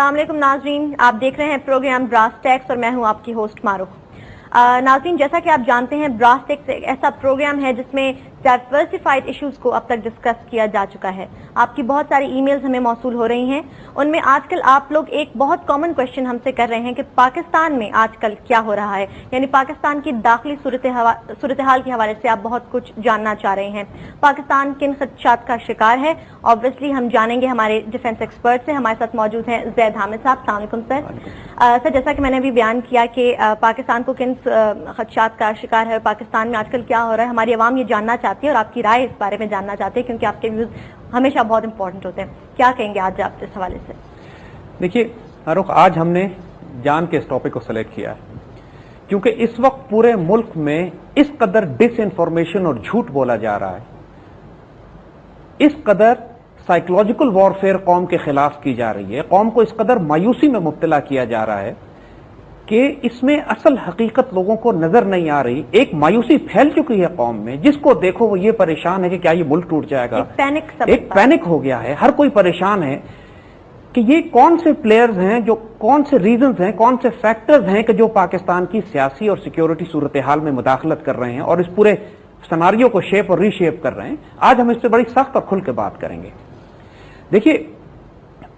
अस्सलाम वालेकुम नाज़रीन, आप देख रहे हैं प्रोग्राम ब्रास टैक्स और मैं हूं आपकी होस्ट मारूफ। नाज़रीन, जैसा कि आप जानते हैं ब्रास टैक्स एक ऐसा प्रोग्राम है जिसमें डाइवर्सिफाइड इश्यूज को अब तक डिस्कस किया जा चुका है। आपकी बहुत सारी ईमेल्स हमें मौसूल हो रही हैं, उनमें आजकल आप लोग एक बहुत कॉमन क्वेश्चन हमसे कर रहे हैं कि पाकिस्तान में आजकल क्या हो रहा है, यानी पाकिस्तान की दाखिली सूरत हाल के हवाले से आप बहुत कुछ जानना चाह रहे हैं। पाकिस्तान किन खदशात का शिकार है, ऑब्वियसली हम जानेंगे हमारे डिफेंस एक्सपर्ट से। हमारे साथ मौजूद हैं ज़ैद हामिद साहब। अस्सलाम वालेकुम सर। सर, जैसा कि मैंने अभी बयान किया कि पाकिस्तान को किन खदशात का शिकार है, पाकिस्तान में आजकल क्या हो रहा है, हमारी आवाम ये जानना चाहती है और आपकी राय इस बारे में जानना चाहते हैं, क्योंकि आपके व्यूज हमेशा बहुत इंपॉर्टेंट होते हैं। क्या कहेंगे आज आप इस हवाले से? देखिए फारूक, आज हमने जान के इस टॉपिक को सिलेक्ट किया है क्योंकि इस वक्त पूरे मुल्क में इस कदर डिस इन्फॉर्मेशन और झूठ बोला जा रहा है, इस कदर साइकोलॉजिकल वॉरफेयर कौम के खिलाफ की जा रही है, कौम को इस कदर मायूसी में मुब्तला किया जा रहा है कि इसमें असल हकीकत लोगों को नजर नहीं आ रही। एक मायूसी फैल चुकी है कौम में, जिसको देखो वो ये परेशान है कि क्या ये मुल्क टूट जाएगा। एक पैनिक हो गया है, हर कोई परेशान है कि ये कौन से प्लेयर्स हैं, जो कौन से रीजंस हैं, कौन से फैक्टर्स हैं कि जो पाकिस्तान की सियासी और सिक्योरिटी सूरत हाल में मुदाखलत कर रहे हैं और इस पूरे सिनारियो को शेप और रीशेप कर रहे हैं। आज हम इस पर बड़ी सख्त और खुल के बात करेंगे। देखिए,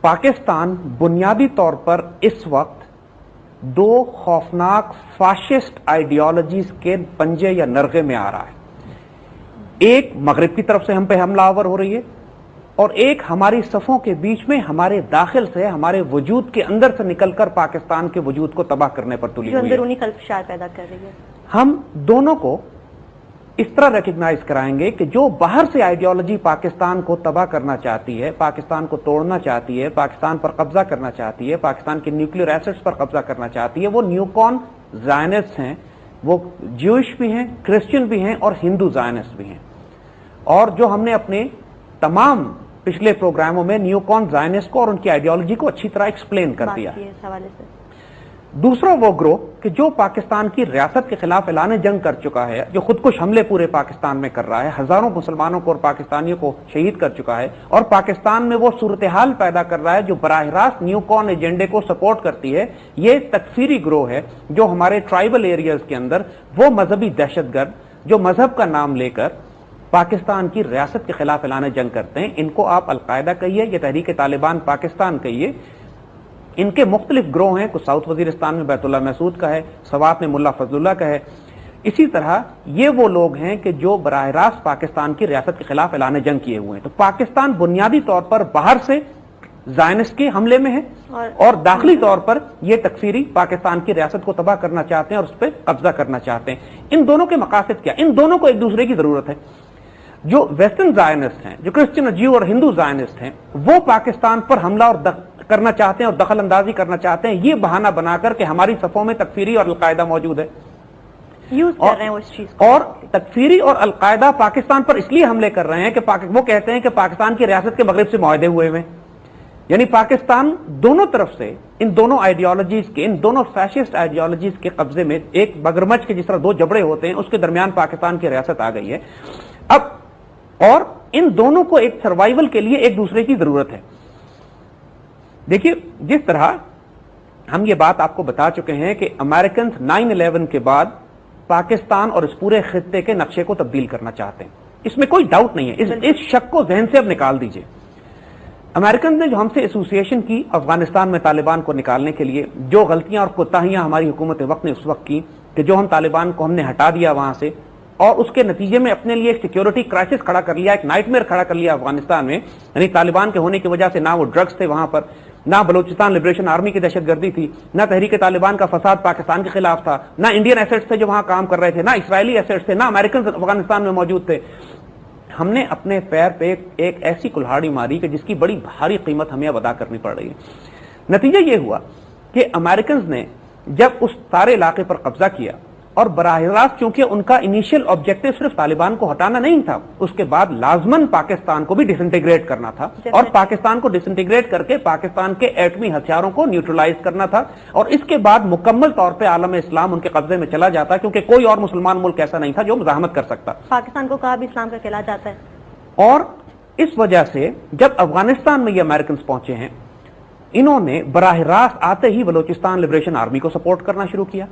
पाकिस्तान बुनियादी तौर पर इस वक्त दो खौफनाक फाशिस्ट आइडियोलॉजीज के पंजे या नरगे में आ रहा है। एक मगरिब की तरफ से हम पे हमलावर हो रही है और एक हमारी सफों के बीच में हमारे दाखिल से, हमारे वजूद के अंदर से निकलकर पाकिस्तान के वजूद को तबाह करने पर तुली हुई है, अंदरूनी खलफशार पैदा कर रही है। हम दोनों को इस तरह रिकग्नाइज कराएंगे कि जो बाहर से आइडियोलॉजी पाकिस्तान को तबाह करना चाहती है, पाकिस्तान को तोड़ना चाहती है, पाकिस्तान पर कब्जा करना चाहती है, पाकिस्तान के न्यूक्लियर एसेट्स पर कब्जा करना चाहती है, वो न्यूकॉन जायनिस्ट हैं, वो ज्यूइश भी हैं, क्रिश्चियन भी हैं और हिंदू जायनिस्ट भी हैं। और जो हमने अपने तमाम पिछले प्रोग्रामों में न्यूकॉन जायनिस्ट को और उनकी आइडियोलॉजी को अच्छी तरह एक्सप्लेन कर दिया। दूसरा वो ग्रोह कि जो पाकिस्तान की रियासत के खिलाफ ऐलान जंग कर चुका है, जो खुदकुश हमले पूरे पाकिस्तान में कर रहा है, हजारों मुसलमानों को और पाकिस्तानियों को शहीद कर चुका है और पाकिस्तान में वो सूरत हाल पैदा कर रहा है जो बराह रास्त न्यूकॉन एजेंडे को सपोर्ट करती है। ये तकफीरी ग्रोह है जो हमारे ट्राइबल एरियाज के अंदर वो मजहबी दहशतगर्द जो मजहब का नाम लेकर पाकिस्तान की रियासत के खिलाफ ऐलान जंग करते हैं। इनको आप अलकायदा कहिए या तहरीक तालिबान पाकिस्तान कहिए, इनके मुख्तलिफ ग्रोह हैं। कुछ साउथ वजीरिस्तान में बैतुल्ला महसूद का है, सवात में मुल्ला फजलुल्लाह का है। इसी तरह ये वो लोग हैं कि जो बराह रास्त पाकिस्तान की रियासत के खिलाफ ऐलान जंग किए हुए हैं। तो पाकिस्तान बुनियादी तौर पर बाहर से जायनिस्ट के हमले में है और दाखिली तौर पर ये तकफीरी पाकिस्तान की रियासत को तबाह करना चाहते हैं और उस पर कब्जा करना चाहते हैं। इन दोनों के मकासद क्या? इन दोनों को एक दूसरे की जरूरत है। जो वेस्टर्न जायनिस्ट हैं, जो क्रिश्चियन, ज्यू और हिंदू जायनिस्ट हैं, वो पाकिस्तान पर हमला और करना चाहते हैं और दखल अंदाजी करना चाहते हैं, ये बहाना बनाकर कि हमारी सफों में तकफीरी और अलकायदा मौजूद है। यूज कर रहे हैं उस चीज को। और तकफीरी और अलकायदा पाकिस्तान पर इसलिए हमले कर रहे हैं कि वो कहते हैं कि पाकिस्तान की रियासत के मगरिब से मुआहदे हुए हुए, यानी पाकिस्तान दोनों तरफ से इन दोनों आइडियोलॉजीज के, इन दोनों फैशिस्ट आइडियोलॉजीज के कब्जे में, एक मगरमच्छ के जिस तरह दो जबड़े होते हैं उसके दरमियान पाकिस्तान की रियासत आ गई है अब। और इन दोनों को एक सर्वाइवल के लिए एक दूसरे की जरूरत है। देखिए, जिस तरह हम ये बात आपको बता चुके हैं कि अमेरिकन 9/11 के बाद पाकिस्तान और इस पूरे खित्ते के नक्शे को तब्दील करना चाहते हैं, इसमें कोई डाउट नहीं है। इस शक को जहन से अब निकाल दीजिए। अमेरिकन ने जो हमसे एसोसिएशन की अफगानिस्तान में तालिबान को निकालने के लिए, जो गलतियां और कोताहियां हमारी हुकूमत वक्त ने उस वक्त की कि जो हम तालिबान को हमने हटा दिया वहां से और उसके नतीजे में अपने लिए एक सिक्योरिटी क्राइसिस खड़ा कर लिया, एक नाइटमेयर खड़ा कर लिया अफगानिस्तान में। यानी तालिबान के होने की वजह से ना वो ड्रग्स थे वहां पर, ना बलूचिस्तान लिबरेशन आर्मी की दहशतगर्दी थी, ना तहरीक तालिबान का फसाद पाकिस्तान के खिलाफ था, ना इंडियन एसेट्स थे जो वहां काम कर रहे थे, ना इसराइली एसेट्स थे, ना अमेरिकन अफगानिस्तान में मौजूद थे। हमने अपने पैर पे एक ऐसी कुल्हाड़ी मारी कि जिसकी बड़ी भारी कीमत हमें अब अदा करनी पड़ रही है। नतीजा ये हुआ कि अमेरिकन ने जब उस सारे इलाके पर कब्जा किया और बराह रास्त, क्योंकि उनका इनिशियल ऑब्जेक्टिव सिर्फ तालिबान को हटाना नहीं था, उसके बाद लाजमन पाकिस्तान को भी डिसइंटीग्रेट करना था और पाकिस्तान को डिसइंटीग्रेट करके पाकिस्तान के एटमी हथियारों को न्यूट्रलाइज करना था और इसके बाद मुकम्मल तौर पर आलम इस्लाम उनके कब्जे में चला जाता, क्योंकि कोई और मुसलमान मुल्क ऐसा नहीं था जो मुजाहमत कर सकता। पाकिस्तान को कहा भी इस्लाम का किला जाता है। और इस वजह से जब अफगानिस्तान में ये अमेरिकन पहुंचे हैं انہوں نے براہ راست آتے ہی بلوچستان لبریشن آرمی کو سپورٹ کرنا شروع کیا.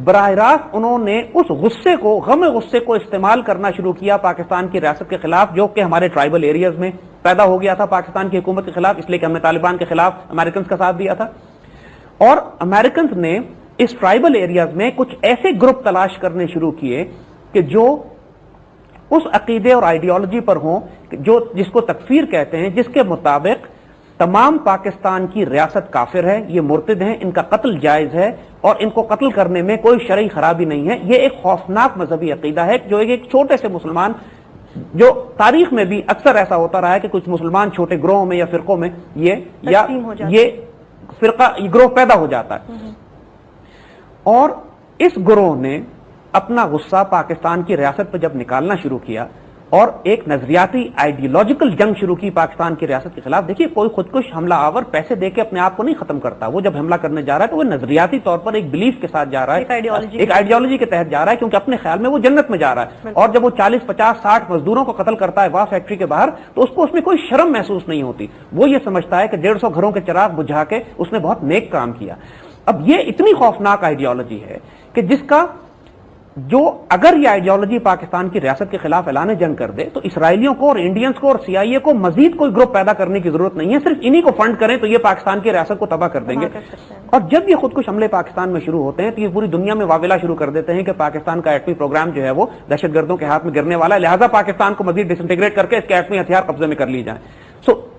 براہ راست انہوں نے اس غصے کو، غم غصے کو استعمال کرنا شروع کیا پاکستان کی ریاست کے خلاف، جو کہ ہمارے ٹرائبل ایریاز میں پیدا ہو گیا تھا پاکستان کی حکومت کے خلاف، اس لیے کہ ہم نے طالبان کے خلاف امریکنز کا ساتھ دیا تھا. اور امریکنز نے اس ٹرائبل ایریاز میں کچھ ایسے گروپ تلاش کرنے شروع کیے کہ جو اس عقیدے اور آئیڈیالوجی پر ہوں جس کو تکفیر کہتے ہیں، جس کے مطابق تمام پاکستان کی ریاست کافر ہے، یہ مرتد ہیں، ان کا قتل جائز ہے اور ان کو قتل کرنے میں کوئی شرعی خرابی نہیں ہے. یہ ایک خوفناک مذہبی عقیدہ ہے جو ایک چھوٹے سے مسلمان، جو تاریخ میں بھی اکثر ایسا ہوتا رہا ہے کہ کچھ مسلمان چھوٹے گروہوں میں یا فرقوں میں یہ فرقہ گروہ پیدا ہو جاتا ہے. اور اس گروہ نے اپنا غصہ پاکستان کی ریاست پہ جب نکالنا شروع کیا اور ایک نظریاتی آئیڈیالوجیکل جنگ شروع کی پاکستان کی ریاست کے خلاف. دیکھیے، کوئی خودکش حملہ آور پیسے دے کے اپنے آپ کو نہیں ختم کرتا. وہ جب حملہ کرنے جا رہا ہے تو وہ نظریاتی طور پر ایک بلیف کے ساتھ جا رہا ہے، ایک آئیڈیالوجی کے تحت جا رہا ہے، کیونکہ اپنے خیال میں وہ جنت میں جا رہا ہے. اور جب وہ 40 50 60 مزدوروں کو قتل کرتا ہے واہ فیکٹری کے باہر، تو اس کو اس میں کوئی شرم محسوس نہیں ہوتی. وہ یہ سمجھتا ہے کہ 150 گھروں کے چراغ بجھا کے اس نے بہت نیک کام کیا. اب یہ اتنی خوفناک آئیڈیالوجی ہے کہ جس کا اگر یہ آئیڈیالوجی پاکستان کی ریاست کے خلاف اعلان جنگ کر دے تو اسرائیلیوں کو اور انڈینز کو اور سی آئی اے کو مزید کوئی گروپ پیدا کرنے کی ضرورت نہیں ہے. صرف انہی کو فنڈ کریں تو یہ پاکستان کی ریاست کو تباہ کر دیں گے. اور جب یہ خودکش حملے پاکستان میں شروع ہوتے ہیں تو یہ پوری دنیا میں واویلا شروع کر دیتے ہیں کہ پاکستان کا ایٹمی پروگرام جو ہے وہ دہشت گردوں کے ہاتھ میں گرنے والا ہے، لہذا پاکستان کو مزید ڈس انٹیگریٹ کر کے اس کے ایٹمی ہتھیار قبضے میں کر لی جائیں.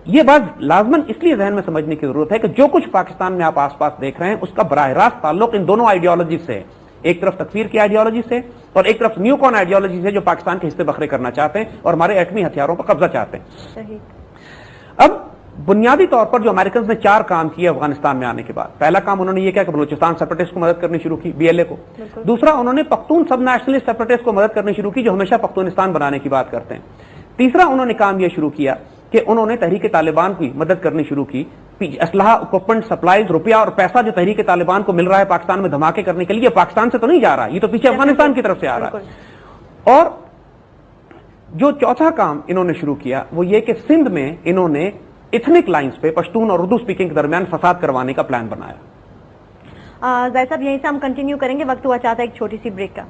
یہ بات لازماً اس لیے ذہن میں سمجھنے کی ضرورت ہے کہ جو کچھ پاکستان میں آپ آس پاس دیکھ رہے ہیں اس کا براہ راست تعلق ان دونوں آئیڈیالوجی سے ہے. ایک طرف تکفیر کی آئیڈیالوجی سے اور ایک طرف نیو کون آئیڈیالوجی سے، جو پاکستان کے حصے بکھرے کرنا چاہتے ہیں اور ہمارے ایٹمی ہتھیاروں پر قبضہ چاہتے ہیں. صحیح. اب بنیادی طور پر جو امریکنز نے 4 کام کیے افغانستان میں آنے کے بعد، پہلا کام انہوں نے یہ کیا کہ بلوچستان سیپریٹسٹ کو مدد کرنی شروع کی، بی ایل اے کو. دوسرا، انہوں نے پختون سب نیشنلسٹ سیپریٹسٹ کو مدد کرنی شروع کی جو ہمیشہ پختونستان بنانے کی بات کرتے ہیں. تیسرا، انہوں نے کام یہ شروع کیا کہ انہوں نے تحریک طالبان کی مدد کرنی شروع کی. اسلحہ، اکوپمنٹ، سپلائز، روپیہ اور پیسہ جو تحریک طالبان کو مل رہا ہے پاکستان میں دھماکے کرنے کے لیے، پاکستان سے تو نہیں جا رہا، یہ تو پیچھے افغانستان کی طرف سے آ رہا ہے. اور جو چوتھا کام انہوں نے شروع کیا وہ یہ کہ سندھ میں انہوں نے ایتھنک لائنز پہ پشتون اور اردو سپیکنگ کے درمیان فساد کروانے کا پلان بنایا. زاہد صاحب، یہیں سے ہم کنٹینیو کریں گے، وقت ہوا چاہتا ہے ایک چھوٹی سی بریک کا.